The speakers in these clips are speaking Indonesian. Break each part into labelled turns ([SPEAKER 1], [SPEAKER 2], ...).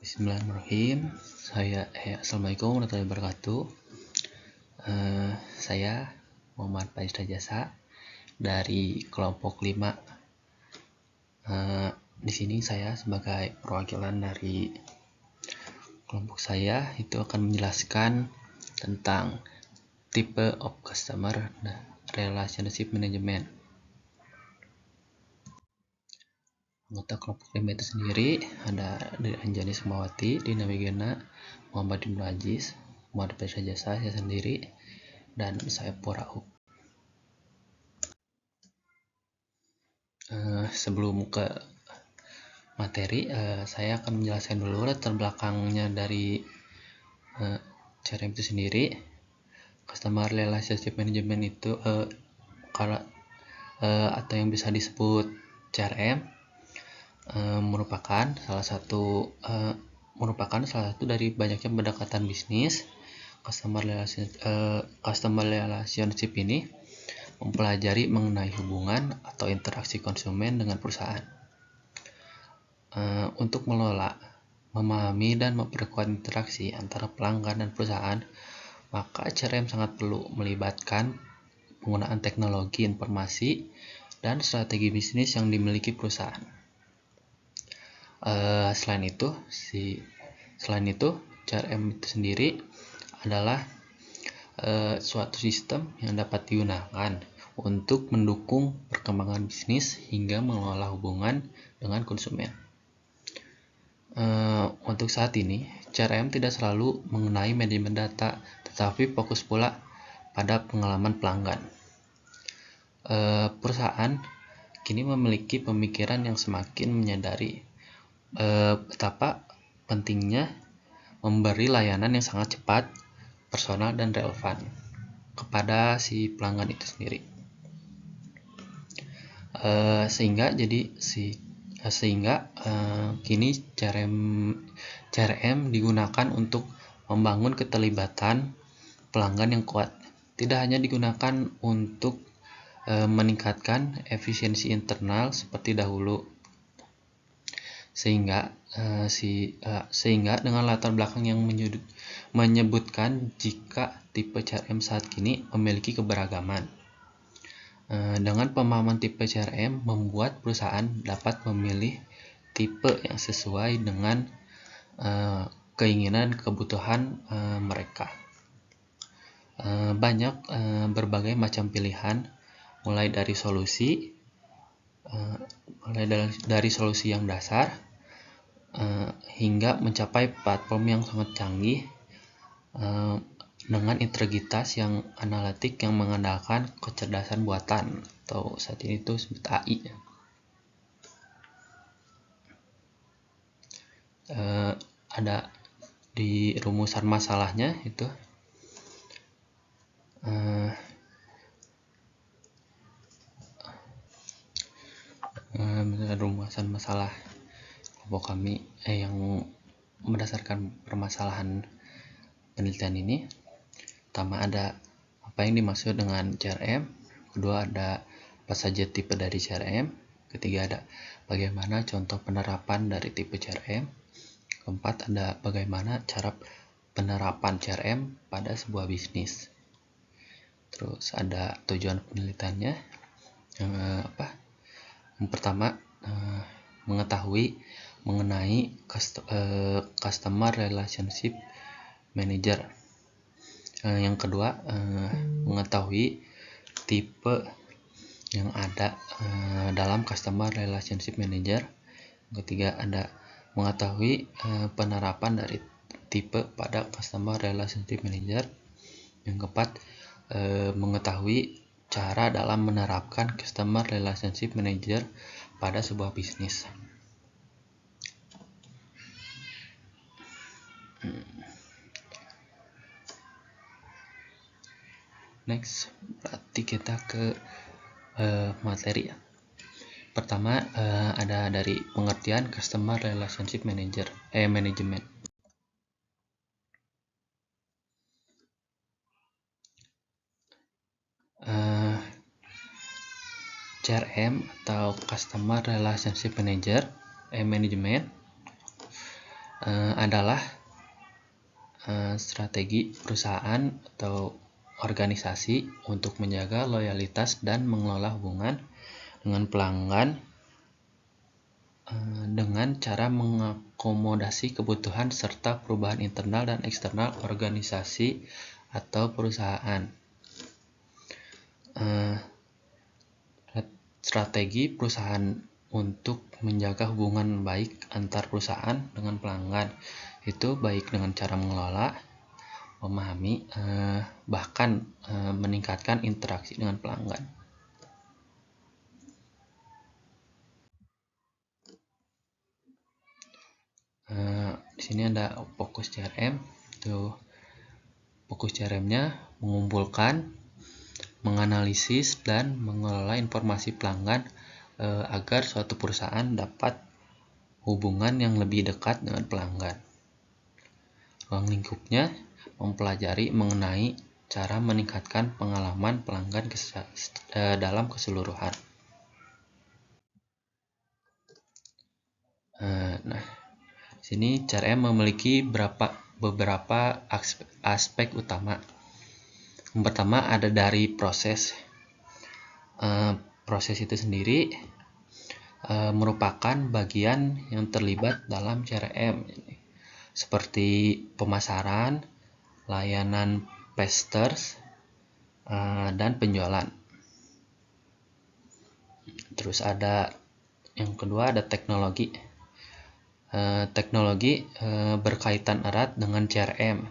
[SPEAKER 1] Bismillahirrahmanirrahim. Assalamualaikum warahmatullahi wabarakatuh. Saya Muhammad Faiz Rajasa dari kelompok 5. Di sini saya sebagai perwakilan dari kelompok saya itu akan menjelaskan tentang type of customer relationship management. Anggota kelompok 5 itu sendiri ada dari Anjani Sumawati, Dina Wigena, Muhammad Ibnu Aziz, Muhammad Faiz Rajasa, saya sendiri, dan saya Purau. Sebelum ke materi, saya akan menjelaskan dulu latar belakangnya dari CRM itu sendiri. Customer Relationship Management itu atau yang bisa disebut CRM merupakan salah satu dari banyaknya pendekatan bisnis. Customer relationship ini mempelajari mengenai hubungan atau interaksi konsumen dengan perusahaan. Untuk mengelola, memahami, dan memperkuat interaksi antara pelanggan dan perusahaan, maka CRM sangat perlu melibatkan penggunaan teknologi informasi dan strategi bisnis yang dimiliki perusahaan. Selain itu, CRM itu sendiri adalah suatu sistem yang dapat digunakan untuk mendukung perkembangan bisnis hingga mengelola hubungan dengan konsumen. Untuk saat ini, CRM tidak selalu mengenai manajemen data, tetapi fokus pula pada pengalaman pelanggan. Perusahaan kini memiliki pemikiran yang semakin menyadari betapa pentingnya memberi layanan yang sangat cepat, personal, dan relevan kepada si pelanggan itu sendiri. Sehingga kini CRM digunakan untuk membangun keterlibatan pelanggan yang kuat. Tidak hanya digunakan untuk meningkatkan efisiensi internal seperti dahulu. Sehingga dengan latar belakang yang menyebutkan jika tipe CRM saat kini memiliki keberagaman. Dengan pemahaman tipe CRM membuat perusahaan dapat memilih tipe yang sesuai dengan keinginan kebutuhan mereka. Banyak berbagai macam pilihan, mulai dari solusi yang dasar hingga mencapai platform yang sangat canggih dengan integritas yang analitik yang mengandalkan kecerdasan buatan atau saat ini itu disebut AI. Ada di rumusan masalahnya itu rumusan masalah kelompok kami yang berdasarkan permasalahan penelitian ini. Pertama, ada apa yang dimaksud dengan CRM. Kedua, ada apa saja tipe dari CRM. Ketiga, ada bagaimana contoh penerapan dari tipe CRM. Keempat, ada bagaimana cara penerapan CRM pada sebuah bisnis. Terus ada tujuan penelitiannya. Yang pertama, mengetahui mengenai customer relationship manager. Yang kedua, mengetahui tipe yang ada dalam customer relationship manager. Yang ketiga, ada mengetahui penerapan dari tipe pada customer relationship manager. Yang keempat, mengetahui cara dalam menerapkan customer relationship manager pada sebuah bisnis. Next, berarti kita ke materi. Pertama, ada dari pengertian customer relationship management. CRM atau Customer Relationship Management adalah strategi perusahaan atau organisasi untuk menjaga loyalitas dan mengelola hubungan dengan pelanggan dengan cara mengakomodasi kebutuhan serta perubahan internal dan eksternal organisasi atau perusahaan. Strategi perusahaan untuk menjaga hubungan baik antar perusahaan dengan pelanggan itu baik dengan cara mengelola, memahami, bahkan meningkatkan interaksi dengan pelanggan. Di sini ada fokus CRM. Tuh, fokus CRM-nya mengumpulkan, menganalisis, dan mengelola informasi pelanggan agar suatu perusahaan dapat hubungan yang lebih dekat dengan pelanggan. Ruang lingkupnya mempelajari mengenai cara meningkatkan pengalaman pelanggan dalam keseluruhan. Nah, sini CRM memiliki beberapa aspek utama. Yang pertama ada dari proses. Proses itu sendiri merupakan bagian yang terlibat dalam CRM, seperti pemasaran, layanan pesters, dan penjualan. Terus ada yang kedua ada teknologi. Teknologi berkaitan erat dengan CRM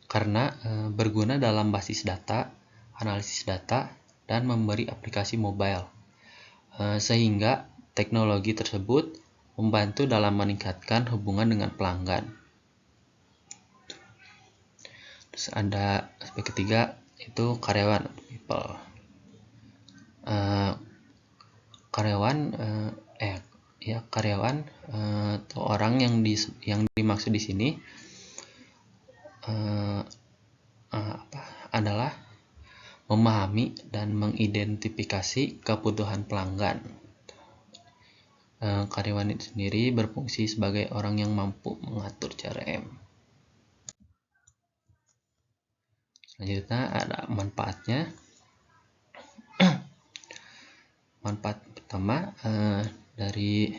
[SPEAKER 1] karena berguna dalam basis data, analisis data, dan memberi aplikasi mobile, sehingga teknologi tersebut membantu dalam meningkatkan hubungan dengan pelanggan. Terus ada aspek ketiga itu karyawan, people. Karyawan atau orang yang dimaksud di sini adalah memahami dan mengidentifikasi kebutuhan pelanggan. Karyawan itu sendiri berfungsi sebagai orang yang mampu mengatur CRM. Selanjutnya ada manfaatnya. Manfaat pertama dari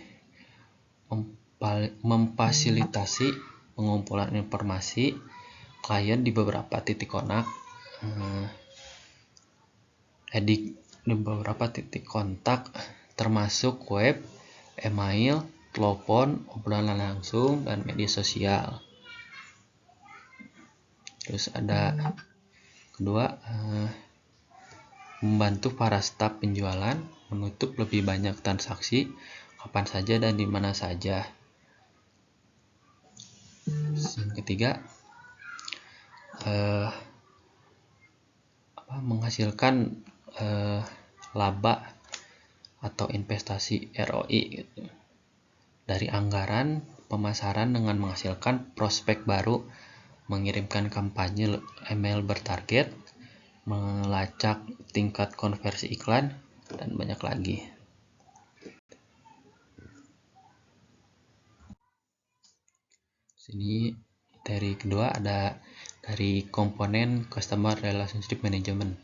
[SPEAKER 1] memfasilitasi pengumpulan informasi klien di beberapa titik kontak termasuk web, email, telepon, obrolan langsung, dan media sosial. Terus ada kedua, membantu para staf penjualan menutup lebih banyak transaksi kapan saja dan di mana saja. Yang ketiga, menghasilkan laba atau investasi ROI gitu. Dari anggaran pemasaran dengan menghasilkan prospek baru, mengirimkan kampanye email bertarget, melacak tingkat konversi iklan, dan banyak lagi. Sini dari kedua ada dari komponen Customer Relationship Management.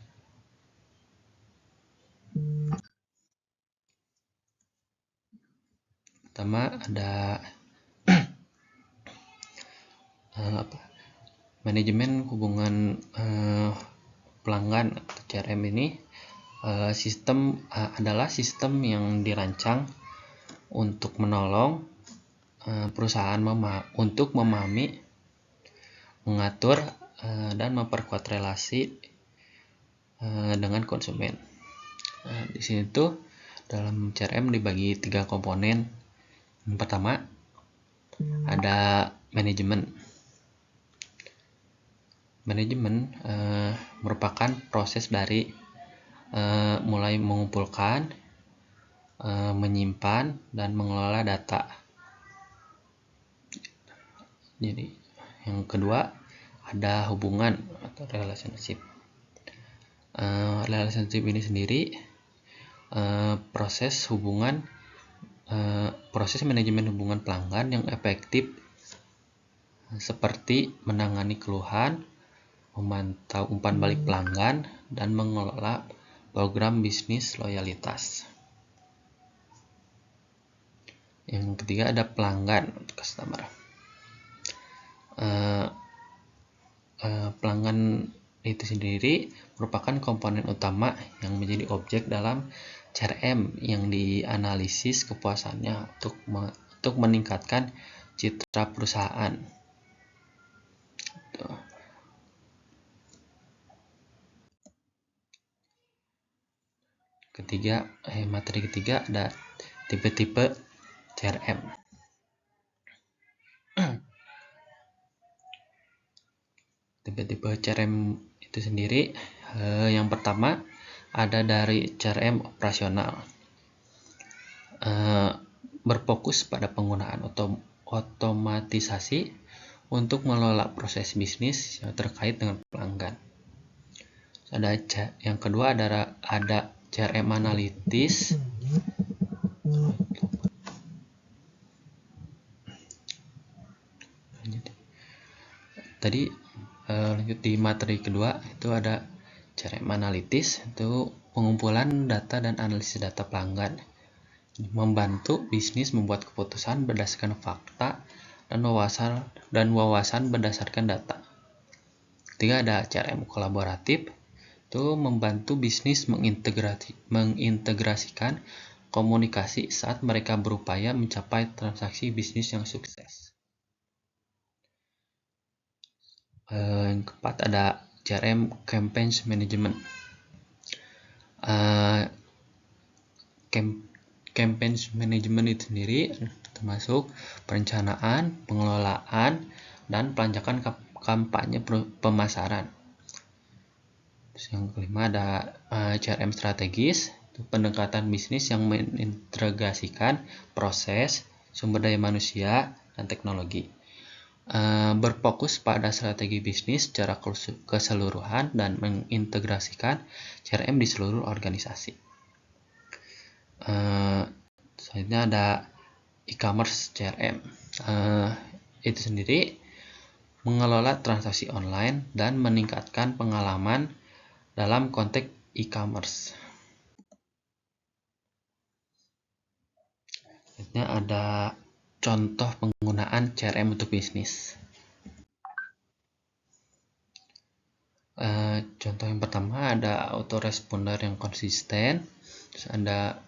[SPEAKER 1] Pertama ada manajemen hubungan pelanggan atau CRM ini adalah sistem yang dirancang untuk menolong perusahaan untuk memahami, mengatur, dan memperkuat relasi dengan konsumen. Di sini tuh dalam CRM dibagi 3 komponen. Yang pertama ada manajemen. Manajemen merupakan proses dari mulai mengumpulkan, menyimpan, dan mengelola data. Jadi yang kedua ada hubungan atau relationship. Relationship ini sendiri proses manajemen hubungan pelanggan yang efektif seperti menangani keluhan, memantau umpan balik pelanggan, dan mengelola program bisnis loyalitas. Yang ketiga ada pelanggan customer. Pelanggan itu sendiri merupakan komponen utama yang menjadi objek dalam CRM yang dianalisis kepuasannya untuk meningkatkan citra perusahaan. Materi ketiga ada tipe-tipe CRM. Tipe-tipe CRM itu sendiri, yang pertama ada dari CRM operasional, berfokus pada penggunaan otomatisasi untuk mengelola proses bisnis yang terkait dengan pelanggan. Yang kedua ada CRM analitis. Tadi lanjut di materi kedua itu ada CRM analitis, itu pengumpulan data dan analisis data pelanggan, membantu bisnis membuat keputusan berdasarkan fakta dan wawasan berdasarkan data. Ketiga ada CRM kolaboratif, itu membantu bisnis mengintegrasikan komunikasi saat mereka berupaya mencapai transaksi bisnis yang sukses. Yang keempat ada CRM campaign management. Campaign management itu sendiri termasuk perencanaan, pengelolaan, dan pelancaran kampanye pemasaran. Terus yang kelima ada CRM strategis, itu pendekatan bisnis yang mengintegrasikan proses, sumber daya manusia, dan teknologi. Berfokus pada strategi bisnis secara keseluruhan dan mengintegrasikan CRM di seluruh organisasi. Selanjutnya ada e-commerce CRM. Itu sendiri mengelola transaksi online dan meningkatkan pengalaman dalam konteks e-commerce. Selanjutnya ada contoh penggunaan CRM untuk bisnis. Contoh yang pertama ada autoresponder yang konsisten, terus ada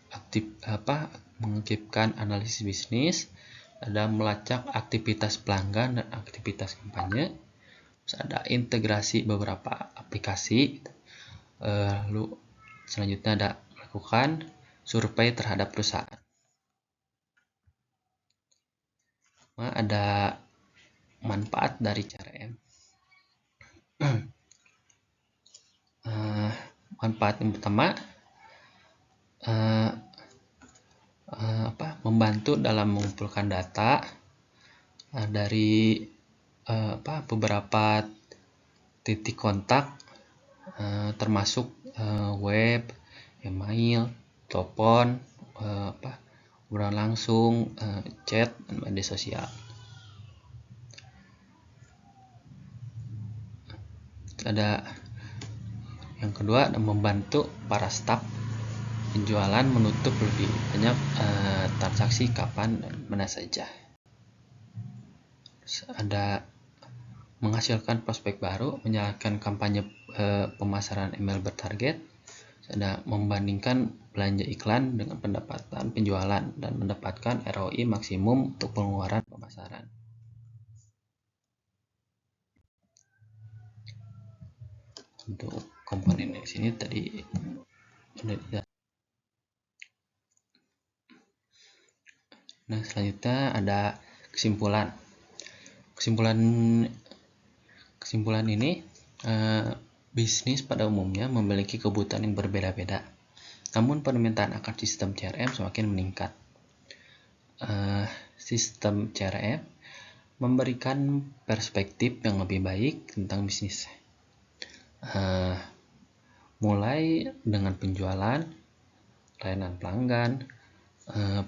[SPEAKER 1] mengaktifkan analisis bisnis, ada melacak aktivitas pelanggan dan aktivitas kampanye, terus ada integrasi beberapa aplikasi, lalu selanjutnya ada melakukan survei terhadap perusahaan. Ada manfaat dari CRM. Manfaat yang pertama, membantu dalam mengumpulkan data dari beberapa titik kontak, termasuk web, email, telepon, obrolan langsung, chat, dan media sosial. Ada yang kedua, ada membantu para staf penjualan menutup lebih banyak transaksi kapan dan mana saja. Terus ada menghasilkan prospek baru, menjalankan kampanye pemasaran email bertarget. Ada membandingkan belanja iklan dengan pendapatan penjualan dan mendapatkan ROI maksimum untuk pengeluaran pemasaran. Untuk komponen di sini tadi sudah tidak. Nah, selanjutnya ada kesimpulan. Kesimpulan ini, bisnis pada umumnya memiliki kebutuhan yang berbeda-beda. Namun permintaan akan sistem CRM semakin meningkat. Sistem CRM memberikan perspektif yang lebih baik tentang bisnis. Mulai dengan penjualan, layanan pelanggan,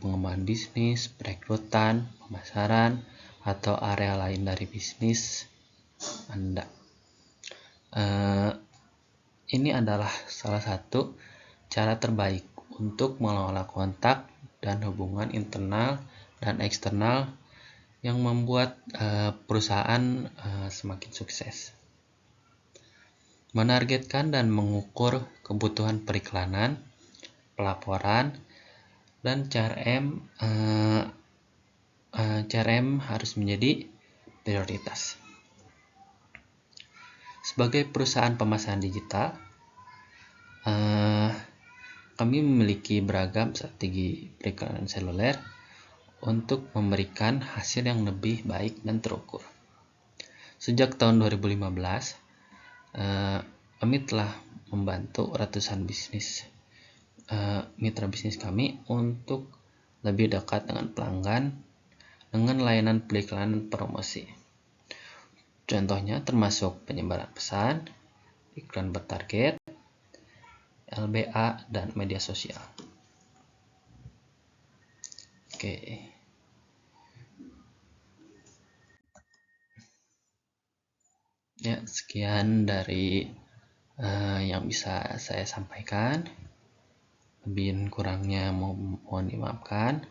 [SPEAKER 1] pengembangan bisnis, perekrutan, pemasaran, atau area lain dari bisnis Anda. Ini adalah salah satu cara terbaik untuk mengelola kontak dan hubungan internal dan eksternal yang membuat perusahaan semakin sukses. Menargetkan dan mengukur kebutuhan periklanan, pelaporan, dan CRM harus menjadi prioritas. Sebagai perusahaan pemasaran digital, kami memiliki beragam strategi periklanan seluler untuk memberikan hasil yang lebih baik dan terukur. Sejak tahun 2015, kami telah membantu ratusan mitra bisnis kami untuk lebih dekat dengan pelanggan dengan layanan periklanan promosi. Contohnya termasuk penyebaran pesan, iklan bertarget, LBA, dan media sosial. Oke. Ya, sekian dari yang bisa saya sampaikan. Lebih kurangnya mohon dimaafkan.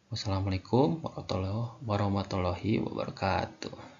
[SPEAKER 1] Wassalamualaikum warahmatullahi wabarakatuh.